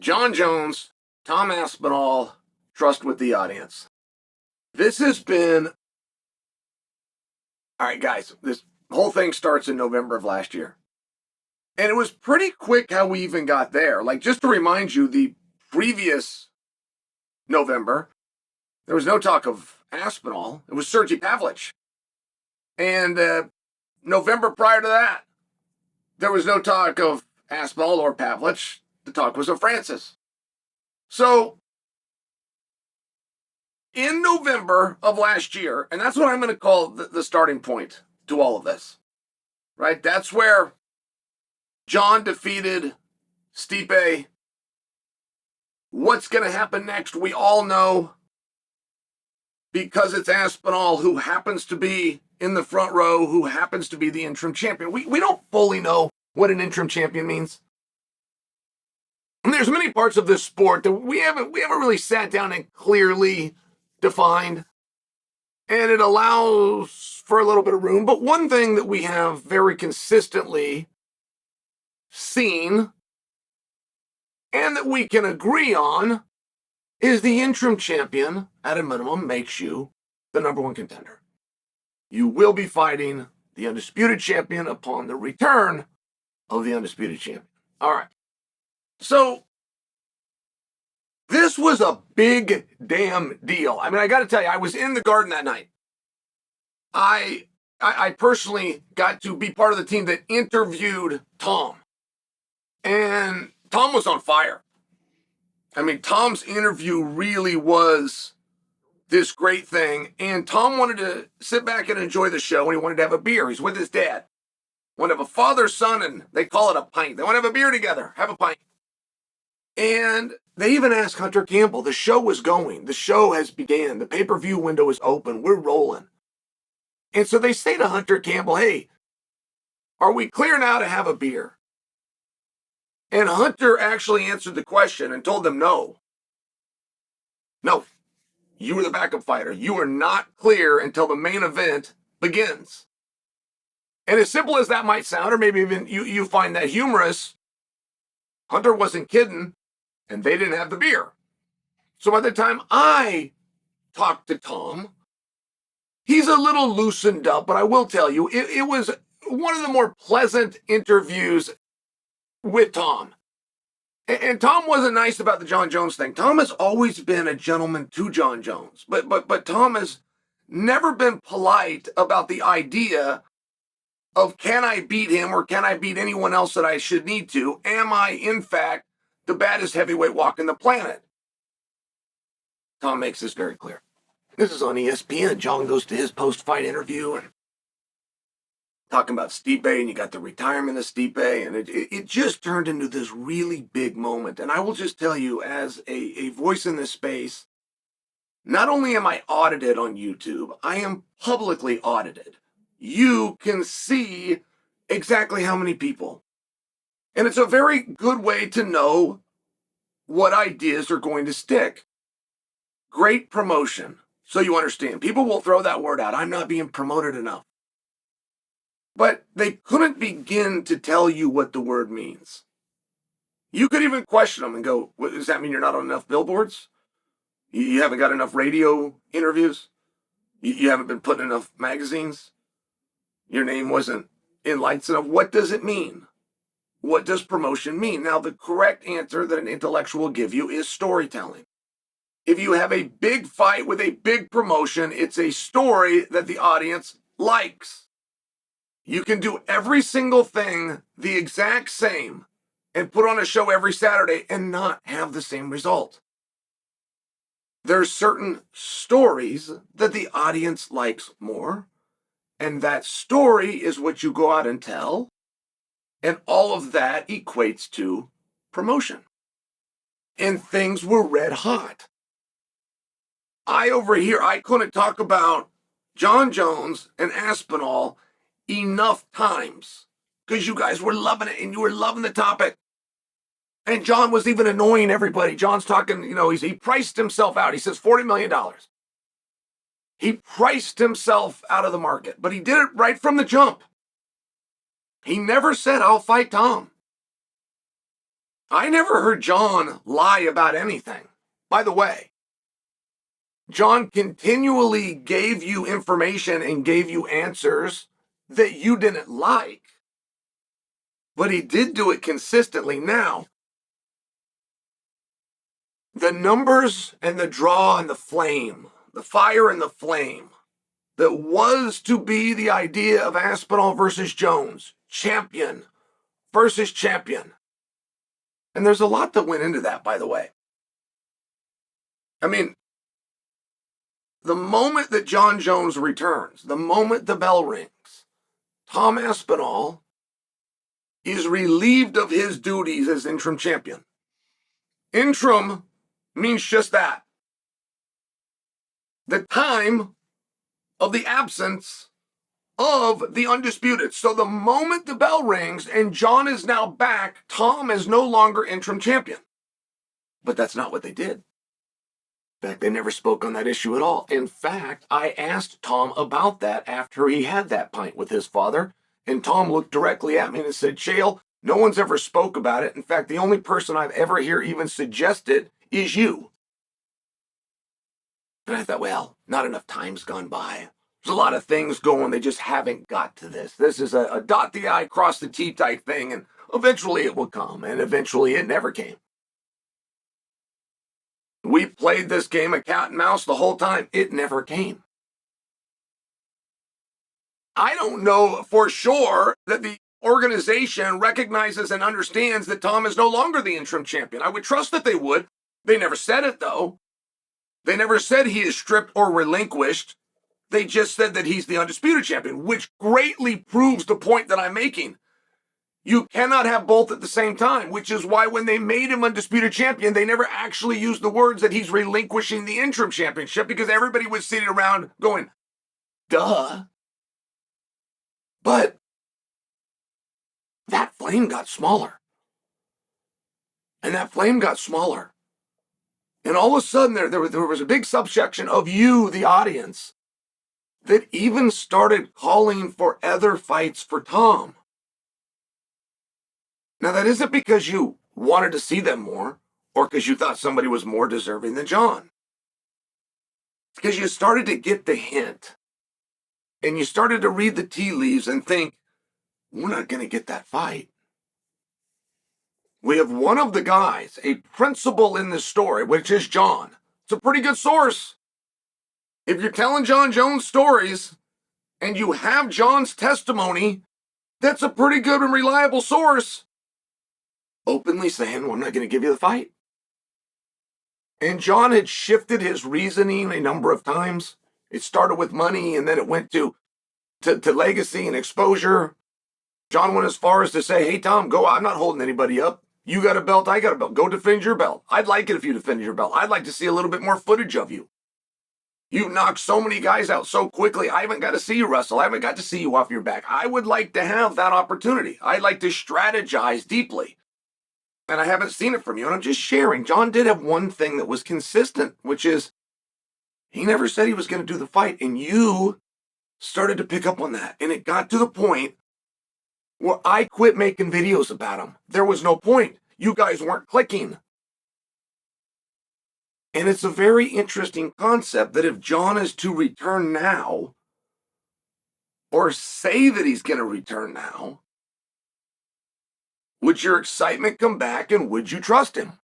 Jon Jones, Tom Aspinall, trust with the audience. This has been... All right, guys, this whole thing starts in November of last year. And it was pretty quick how we even got there. Like, just to remind you, the previous November, there was no talk of Aspinall. It was Sergey Pavlich. And November prior to that, there was no talk of Aspinall or Pavlich. The talk was of Francis. So, in November of last year, and that's what I'm going to call the starting point to all of this, right? That's where Jon defeated Stipe. What's going to happen next, we all know, because it's Aspinall who happens to be in the front row, who happens to be the interim champion. We don't fully know what an interim champion means. And there's many parts of this sport that we haven't really sat down and clearly defined. And it allows for a little bit of room. But one thing that we have very consistently seen and that we can agree on is the interim champion, at a minimum, makes you the number one contender. You will be fighting the undisputed champion upon the return of the undisputed champion. All right. So, this was a big damn deal. I mean, I got to tell you, I was in the Garden that night. I personally got to be part of the team that interviewed Tom. And Tom was on fire. I mean, Tom's interview really was this great thing. And Tom wanted to sit back and enjoy the show, and he wanted to have a beer. He's with his dad. Wanted to have a father-son, and they call it a pint. They want to have a beer together, have a pint. And they even asked Hunter Campbell. The show was going. The show has began. The pay-per-view window is open. We're rolling. And so they say to Hunter Campbell, hey, are we clear now to have a beer? And Hunter actually answered the question and told them no. No, you were the backup fighter. You are not clear until the main event begins. And as simple as that might sound, or maybe even you find that humorous, Hunter wasn't kidding, and they didn't have the beer. So by the time I talked to Tom, he's a little loosened up, but I will tell you, it was one of the more pleasant interviews with Tom. And Tom wasn't nice about the Jon Jones thing. Tom has always been a gentleman to Jon Jones, but Tom has never been polite about the idea of, can I beat him or can I beat anyone else that I should need to? Am I, in fact, the baddest heavyweight walking the planet? Tom makes this very clear. This is on ESPN. Jon goes to his post-fight interview and talking about Stipe, and you got the retirement of Stipe, and it just turned into this really big moment. And I will just tell you, as a voice in this space, not only am I audited on YouTube, I am publicly audited. You can see exactly how many people. And it's a very good way to know what ideas are going to stick. Great promotion. So you understand. People will throw that word out. I'm not being promoted enough. But they couldn't begin to tell you what the word means. You could even question them and go, does that mean you're not on enough billboards? You haven't got enough radio interviews? You haven't been put in enough magazines? Your name wasn't in lights enough? What does it mean? What does promotion mean? Now, the correct answer that an intellectual will give you is storytelling. If you have a big fight with a big promotion, it's a story that the audience likes. You can do every single thing the exact same and put on a show every Saturday and not have the same result. There's certain stories that the audience likes more, and that story is what you go out and tell, and all of that equates to promotion. And things were red hot. I couldn't talk about Jon Jones and Aspinall enough times because you guys were loving it and you were loving the topic. And Jon was even annoying everybody. Jon's talking, he priced himself out. He says $40 million. He priced himself out of the market, but he did it right from the jump. He never said, I'll fight Tom. I never heard Jon lie about anything. By the way, Jon continually gave you information and gave you answers that you didn't like, but he did do it consistently. Now, the numbers and the draw and the flame, the fire and the flame, that was to be the idea of Aspinall versus Jones, champion versus champion. And there's a lot that went into that, by the way. I mean, the moment that Jon Jones returns, the moment the bell rings, Tom Aspinall is relieved of his duties as interim champion. Interim means just that. The time of the absence of the undisputed. So the moment the bell rings and Jon is now back, Tom is no longer interim champion. But that's not what they did. In fact, they never spoke on that issue at all. In fact, I asked Tom about that after he had that pint with his father, and Tom looked directly at me and said, Chael, no one's ever spoke about it. In fact, the only person I've ever heard even suggest it is you. And I thought, well, not enough time's gone by. There's a lot of things going. They just haven't got to this. This is a dot the I, cross the T type thing, and eventually it will come, and eventually it never came. We played this game of cat and mouse the whole time. It never came. I don't know for sure that the organization recognizes and understands that Tom is no longer the interim champion. I would trust that they would. They never said it, though. They never said he is stripped or relinquished. They just said that he's the undisputed champion, which greatly proves the point that I'm making. You cannot have both at the same time, which is why when they made him undisputed champion, they never actually used the words that he's relinquishing the interim championship, because everybody was sitting around going, duh. But that flame got smaller. And that flame got smaller. And all of a sudden, there was a big subsection of you, the audience, that even started calling for other fights for Tom. Now, that isn't because you wanted to see them more or because you thought somebody was more deserving than Jon. It's because you started to get the hint and you started to read the tea leaves and think, we're not going to get that fight. We have one of the guys, a principal in this story, which is Jon. It's a pretty good source. If you're telling Jon Jones stories and you have Jon's testimony, that's a pretty good and reliable source. Openly saying, well, I'm not going to give you the fight. And Jon had shifted his reasoning a number of times. It started with money, and then it went to legacy and exposure. Jon went as far as to say, hey, Tom, go. I'm not holding anybody up. You got a belt, I got a belt. Go defend your belt. I'd like it if you defended your belt. I'd like to see a little bit more footage of you. You knocked so many guys out so quickly, I haven't got to see you wrestle. I haven't got to see you off your back. I would like to have that opportunity. I'd like to strategize deeply. And I haven't seen it from you, and I'm just sharing. Jon did have one thing that was consistent, which is he never said he was going to do the fight, and you started to pick up on that. And it got to the point where I quit making videos about him. There was no point. You guys weren't clicking. And it's a very interesting concept that if Jon is to return now, or say that he's going to return now, would your excitement come back and would you trust him?